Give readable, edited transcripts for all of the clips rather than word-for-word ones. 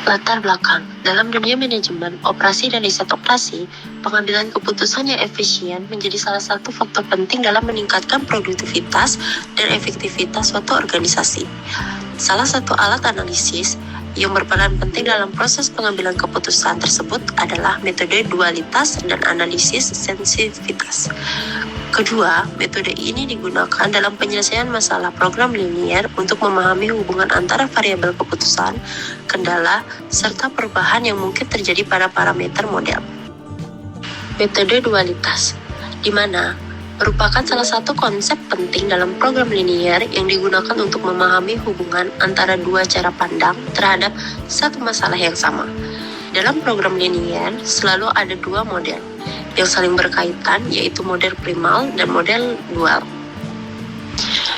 Latar belakang, dalam dunia manajemen, operasi dan riset operasi, pengambilan keputusan yang efisien menjadi salah satu faktor penting dalam meningkatkan produktivitas dan efektivitas suatu organisasi. Salah satu alat analisis yang berperan penting dalam proses pengambilan keputusan tersebut adalah metode dualitas dan analisis sensitivitas. Kedua, metode ini digunakan dalam penyelesaian masalah program linier untuk memahami hubungan antara variabel keputusan, kendala, serta perubahan yang mungkin terjadi pada parameter model. Metode dualitas, di mana merupakan salah satu konsep penting dalam program linier yang digunakan untuk memahami hubungan antara dua cara pandang terhadap satu masalah yang sama. Dalam program linier, selalu ada dua model yang saling berkaitan, yaitu model primal dan model dual.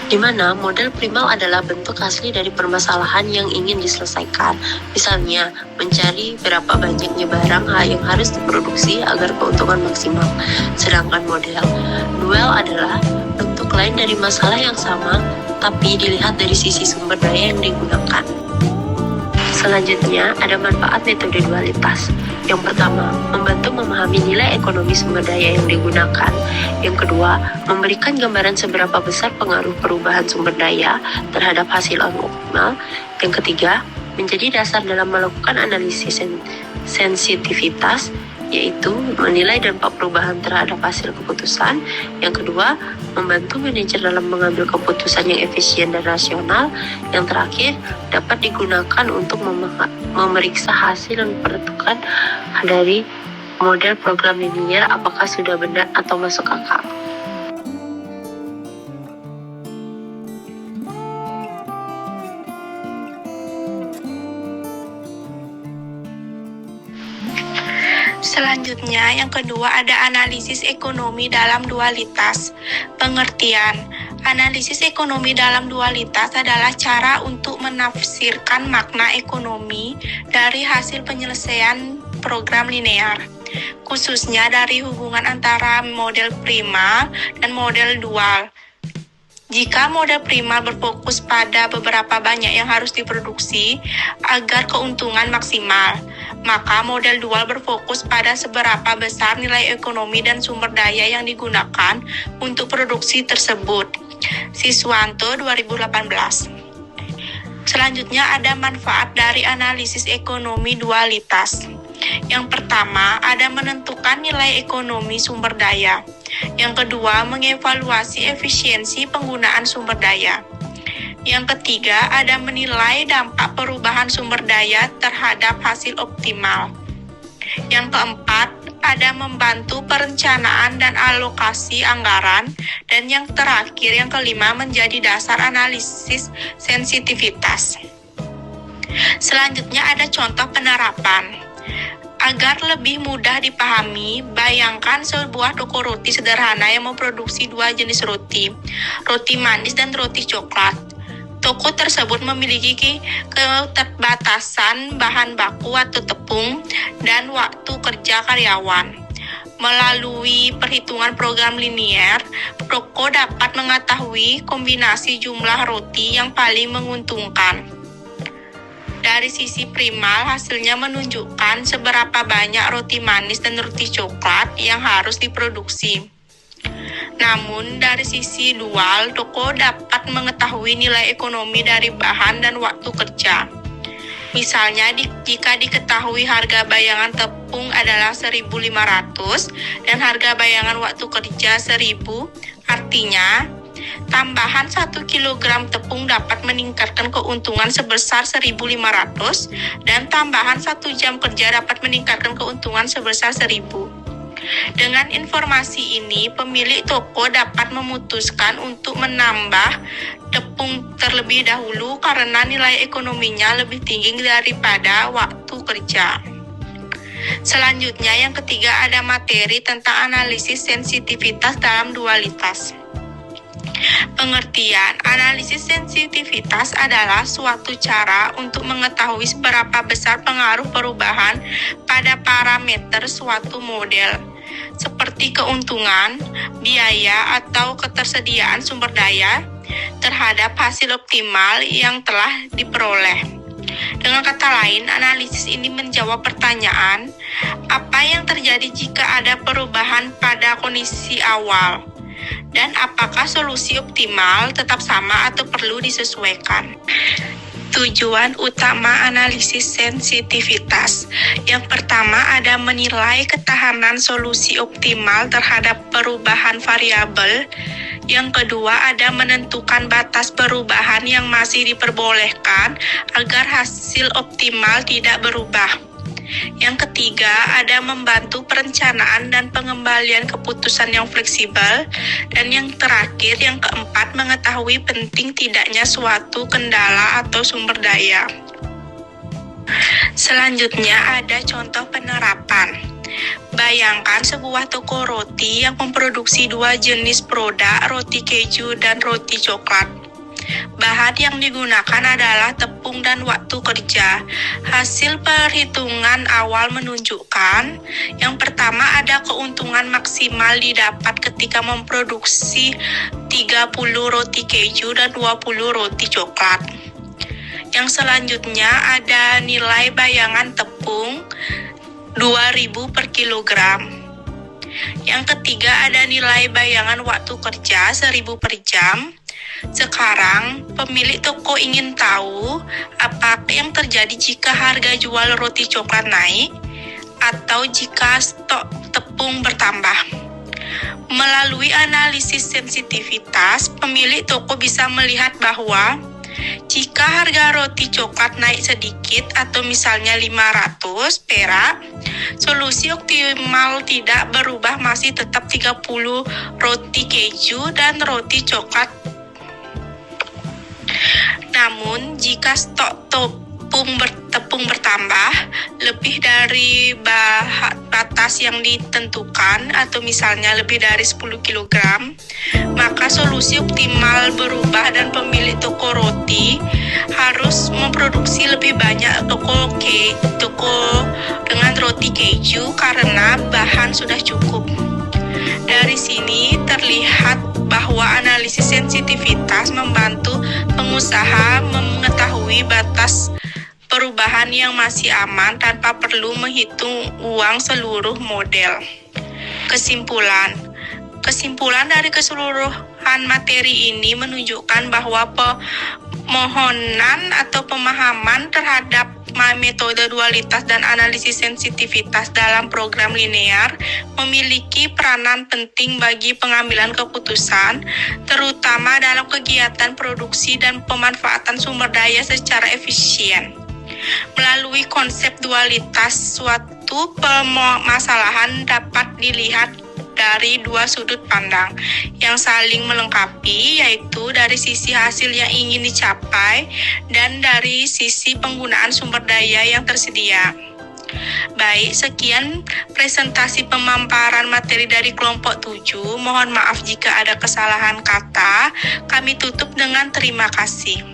Di mana model primal adalah bentuk asli dari permasalahan yang ingin diselesaikan, misalnya mencari berapa banyaknya barang yang harus diproduksi agar keuntungan maksimal. Sedangkan model dual adalah bentuk lain dari masalah yang sama, tapi dilihat dari sisi sumber daya yang digunakan. Selanjutnya, ada manfaat metode dualitas. Yang pertama, membantu memahami nilai ekonomi sumber daya yang digunakan. Yang kedua, memberikan gambaran seberapa besar pengaruh perubahan sumber daya terhadap hasil optimal. Yang ketiga, menjadi dasar dalam melakukan analisis sensitivitas, yaitu menilai dampak perubahan terhadap hasil keputusan. Yang kedua, membantu manajer dalam mengambil keputusan yang efisien dan rasional. Yang terakhir, dapat digunakan untuk memeriksa hasil dan peruntukan dari model program linier apakah sudah benar atau masuk akal. Selanjutnya, yang kedua ada analisis ekonomi dalam dualitas. Pengertian, analisis ekonomi dalam dualitas adalah cara untuk menafsirkan makna ekonomi dari hasil penyelesaian program linear, khususnya dari hubungan antara model primal dan model dual. Jika model primal berfokus pada beberapa banyak yang harus diproduksi agar keuntungan maksimal, maka model dual berfokus pada seberapa besar nilai ekonomi dan sumber daya yang digunakan untuk produksi tersebut. Siswanto 2018. Selanjutnya ada manfaat dari analisis ekonomi dualitas. Yang pertama, ada menentukan nilai ekonomi sumber daya. Yang kedua, mengevaluasi efisiensi penggunaan sumber daya. Yang ketiga, ada menilai dampak perubahan sumber daya terhadap hasil optimal. Yang keempat, ada membantu perencanaan dan alokasi anggaran. Dan yang terakhir, yang kelima, menjadi dasar analisis sensitivitas. Selanjutnya ada contoh penerapan. Agar lebih mudah dipahami, bayangkan sebuah toko roti sederhana yang memproduksi dua jenis roti manis dan roti coklat. Toko tersebut memiliki keterbatasan bahan baku atau tepung dan waktu kerja karyawan. Melalui perhitungan program linier, toko dapat mengetahui kombinasi jumlah roti yang paling menguntungkan. Dari sisi primal, hasilnya menunjukkan seberapa banyak roti manis dan roti coklat yang harus diproduksi. Namun, dari sisi dual, toko dapat mengetahui nilai ekonomi dari bahan dan waktu kerja. Misalnya, jika diketahui harga bayangan tepung adalah 1.500 dan harga bayangan waktu kerja 1.000, artinya tambahan 1 kg tepung dapat meningkatkan keuntungan sebesar 1.500 dan tambahan 1 jam kerja dapat meningkatkan keuntungan sebesar 1.000. Dengan informasi ini, pemilik toko dapat memutuskan untuk menambah tepung terlebih dahulu karena nilai ekonominya lebih tinggi daripada waktu kerja. Selanjutnya, yang ketiga ada materi tentang analisis sensitivitas dalam dualitas. Pengertian, analisis sensitivitas adalah suatu cara untuk mengetahui seberapa besar pengaruh perubahan pada parameter suatu model, seperti keuntungan, biaya, atau ketersediaan sumber daya terhadap hasil optimal yang telah diperoleh. Dengan kata lain, analisis ini menjawab pertanyaan, apa yang terjadi jika ada perubahan pada kondisi awal? Dan apakah solusi optimal tetap sama atau perlu disesuaikan? Tujuan utama analisis sensitivitas. Yang pertama ada menilai ketahanan solusi optimal terhadap perubahan variabel. Yang kedua ada menentukan batas perubahan yang masih diperbolehkan agar hasil optimal tidak berubah. Yang ketiga ada membantu perencanaan dan pengembalian keputusan yang fleksibel. Dan yang terakhir, yang keempat, mengetahui penting tidaknya suatu kendala atau sumber daya. Selanjutnya ada contoh penerapan. Bayangkan sebuah toko roti yang memproduksi 2 jenis produk, roti keju dan roti coklat. Bahan yang digunakan adalah tepung dan waktu kerja. Hasil perhitungan awal menunjukkan, yang pertama ada keuntungan maksimal didapat ketika memproduksi 30 roti keju dan 20 roti coklat. Yang selanjutnya ada nilai bayangan tepung 2.000 per kilogram. Yang ketiga ada nilai bayangan waktu kerja 1.000 per jam. Sekarang, pemilik toko ingin tahu apa yang terjadi jika harga jual roti coklat naik atau jika stok tepung bertambah. Melalui analisis sensitivitas, pemilik toko bisa melihat bahwa jika harga roti coklat naik sedikit atau misalnya 500 perak, solusi optimal tidak berubah, masih tetap 30 roti keju dan roti coklat. Namun, jika stok tepung bertambah lebih dari batas yang ditentukan atau misalnya lebih dari 10 kg, maka solusi optimal berubah dan pemilik toko roti harus memproduksi lebih banyak toko dengan roti keju karena bahan sudah cukup. Dari sini terlihat bahwa analisis sensitivitas membantu pengusaha mengetahui batas perubahan yang masih aman tanpa perlu menghitung ulang seluruh model. Kesimpulan dari keseluruhan materi ini menunjukkan bahwa pemohonan atau pemahaman terhadap metode dualitas dan analisis sensitivitas dalam program linear memiliki peranan penting bagi pengambilan keputusan, terutama dalam kegiatan produksi dan pemanfaatan sumber daya secara efisien. Melalui konsep dualitas, suatu permasalahan dapat dilihat dari 2 sudut pandang yang saling melengkapi, yaitu dari sisi hasil yang ingin dicapai dan dari sisi penggunaan sumber daya yang tersedia. Baik, sekian presentasi pemaparan materi dari kelompok 7. Mohon maaf jika ada kesalahan kata. Kami tutup dengan terima kasih.